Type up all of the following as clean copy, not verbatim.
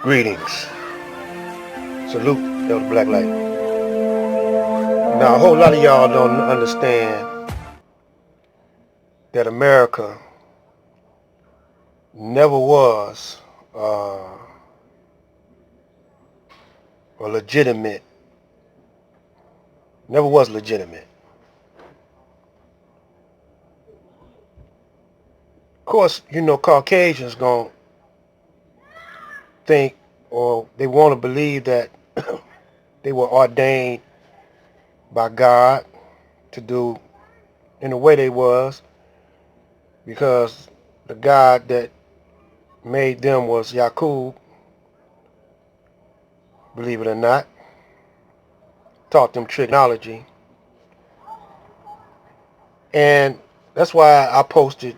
Greetings. Salute, Elder Blacklight. Now, a whole lot of y'all don't understand that America never was uh, a legitimate, never was legitimate. Of course, Caucasians gonna think or they want to believe that they were ordained by God to do in the way they was because the God that made them was Yakub, believe it or not, taught them trigonometry. And that's why I posted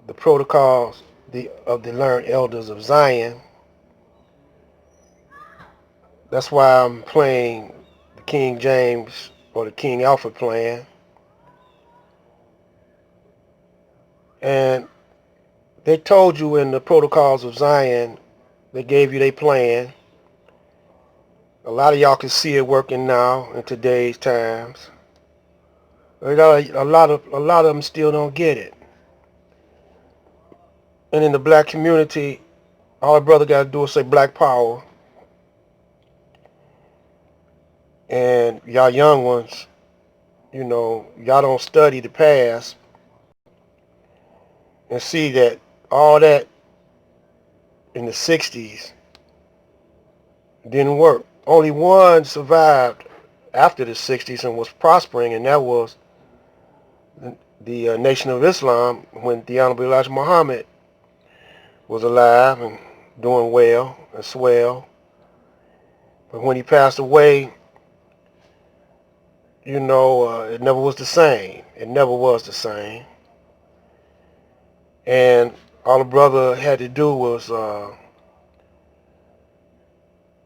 the protocols of the learned elders of Zion. That's why I'm playing the King James or the King Alfred plan. And they told you in the protocols of Zion, they gave you their plan. A lot of y'all can see it working now in today's times. A lot of them still don't get it. And in the black community, all a brother got to do is say black power. And y'all young ones, y'all don't study the past and see that all that in the 60s didn't work. Only one survived after the 60s and was prospering, and that was the Nation of Islam when the Honorable Elijah Muhammad was alive and doing well and swell. But when he passed away, it never was the same. It never was the same. And all the brother had to do was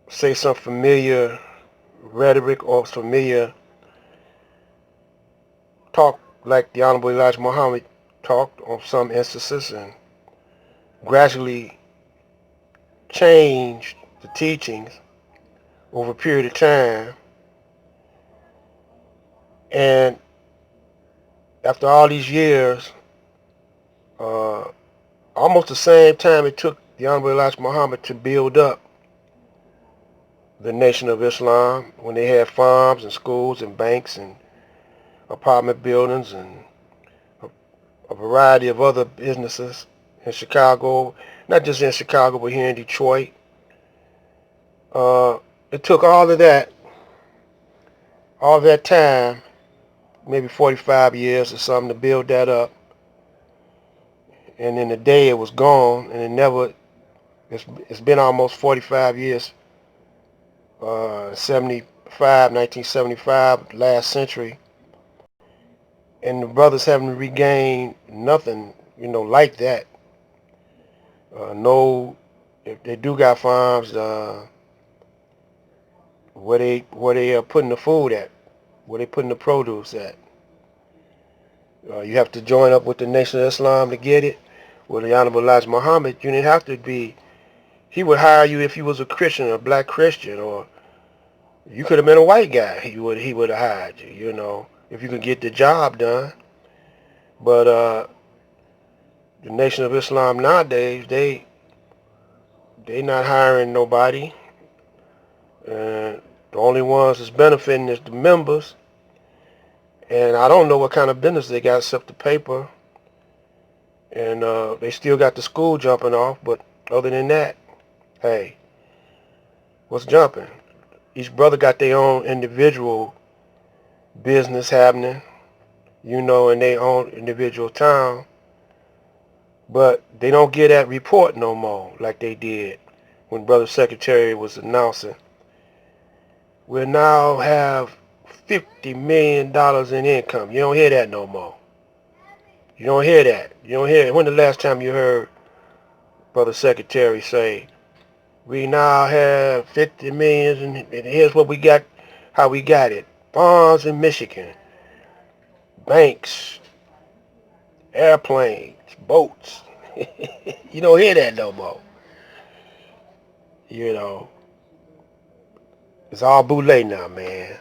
say some familiar rhetoric or familiar talk like the Honorable Elijah Muhammad talked on some instances and gradually changed the teachings over a period of time. And after all these years, uh, almost the same time it took the Honorable Elijah Muhammad to build up the Nation of Islam when they had farms and schools and banks and apartment buildings and a variety of other businesses in Chicago, not just in Chicago, but here in Detroit. It took all that time, maybe 45 years or something to build that up. And in a day it was gone, and it's been almost 45 years, 1975, last century. And the brothers haven't regained nothing, like that. No, if they do got farms, where they are putting the food at, where they putting the produce at. You have to join up with the Nation of Islam to get it. With the Honorable Elijah Muhammad, you didn't have to be. He would hire you if you was a Christian, a black Christian, or you could have been a white guy. He would have hired you, if you could get the job done. But the Nation of Islam nowadays, they not hiring nobody. And the only ones that's benefiting is the members. And I don't know what kind of business they got except the paper. And they still got the school jumping off. But other than that, hey, what's jumping? Each brother got their own individual business happening, in their own individual town. But they don't get that report no more like they did when Brother Secretary was announcing. We now have $50 million in income. You don't hear that no more. You don't hear that. You don't hear it. When the last time you heard Brother Secretary say, we now have 50 million and here's what we got, how we got it. Farms in Michigan, banks, airplanes, boats. You don't hear that no more. You know, it's all boule now, man.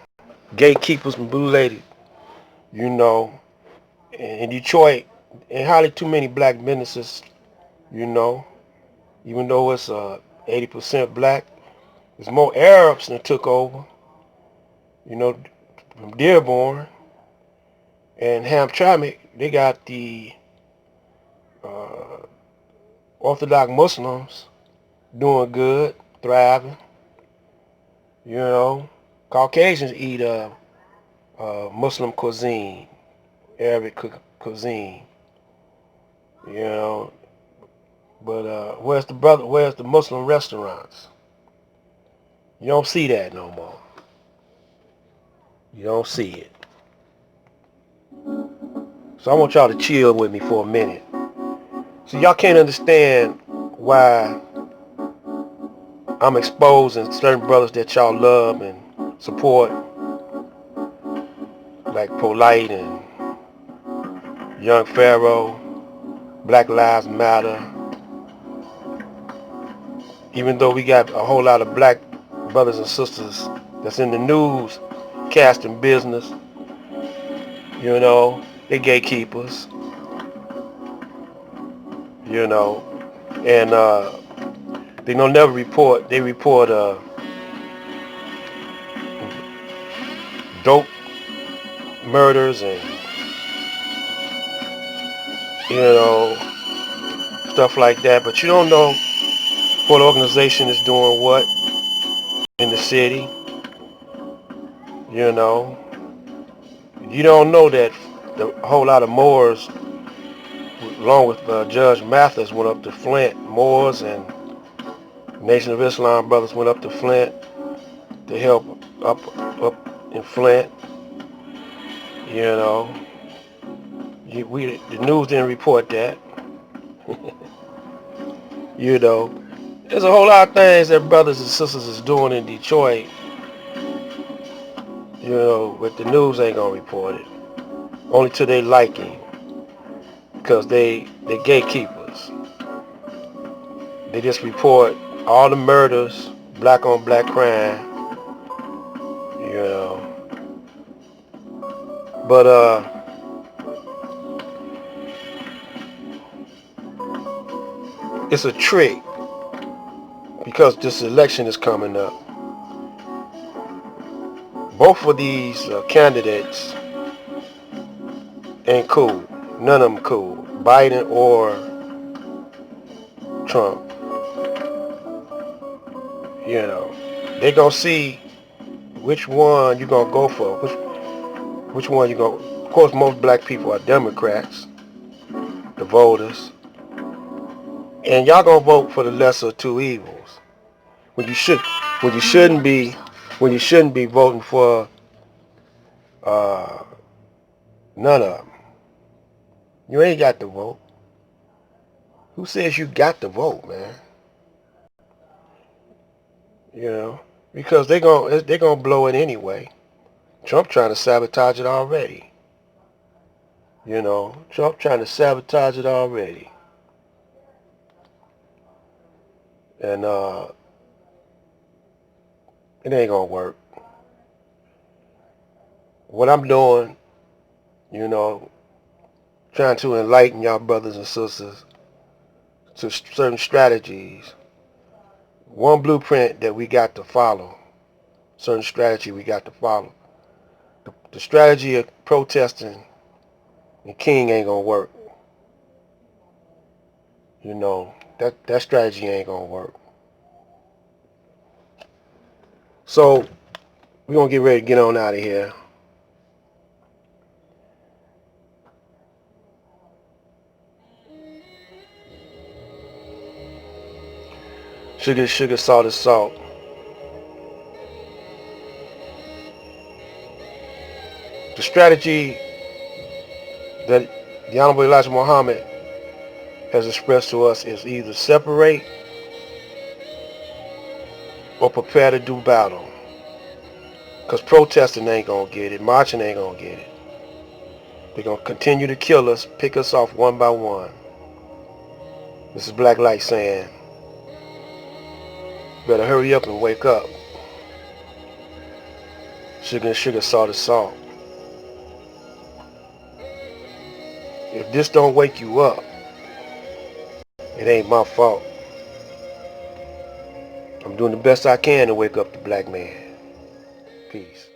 Gatekeepers and boule, you know. In Detroit, ain't hardly too many black businesses, you know. Even though it's 80% black, there's more Arabs that took over, you know, from Dearborn and Hamtramck. They got the uh, Orthodox Muslims doing good, thriving. You know, Caucasians eat Muslim cuisine, Arabic cuisine. You know, but where's the Muslim restaurants? You don't see that no more. You don't see it. So I want y'all to chill with me for a minute. So y'all can't understand why I'm exposing certain brothers that y'all love and support, like Polite and Young Pharaoh, Black Lives Matter. Even though we got a whole lot of black brothers and sisters that's in the news, casting business, you know, they gatekeepers, you know, and they don't never report. They report dope murders and, you know, stuff like that. But you don't know what organization is doing what in the city. You know, you don't know that the whole lot of Moors, along with Judge Mathis, went up to Flint. Moors and Nation of Islam brothers went up to Flint to help up in Flint. You know, the news didn't report that. You know, there's a whole lot of things that brothers and sisters is doing in Detroit. You know, but the news ain't gonna report it. Only to their liking, because they gatekeepers. They just report all the murders, black on black crime. You know, but it's a trick because this election is coming up. Both of these candidates ain't cool. None of them cool. Biden or Trump. You know, they gonna see which one you gonna go for. Which one you gonna? Of course, most black people are Democrats, the voters, and y'all gonna vote for the lesser of two evils. When you shouldn't be voting for uh, none of them. You ain't got to vote. Who says you got to vote, man? You know, because they're gonna blow it anyway. Trump trying to sabotage it already. You know, Trump trying to sabotage it already, and it ain't gonna work. What I'm doing, you know, trying to enlighten y'all brothers and sisters to certain strategies. One blueprint that we got to follow. Certain strategy we got to follow. The strategy of protesting and King ain't gonna work. You know, that strategy ain't gonna work. So we're gonna get ready to get on out of here. Sugar, sugar, salt is salt. The strategy that the Honorable Elijah Muhammad has expressed to us is either separate or prepare to do battle. Because protesting ain't gonna get it. Marching ain't gonna get it. They're gonna continue to kill us, pick us off one by one. This is Black Light saying, better hurry up and wake up. Sugar and sugar, salt is salt. If this don't wake you up, it ain't my fault. I'm doing the best I can to wake up the black man. Peace.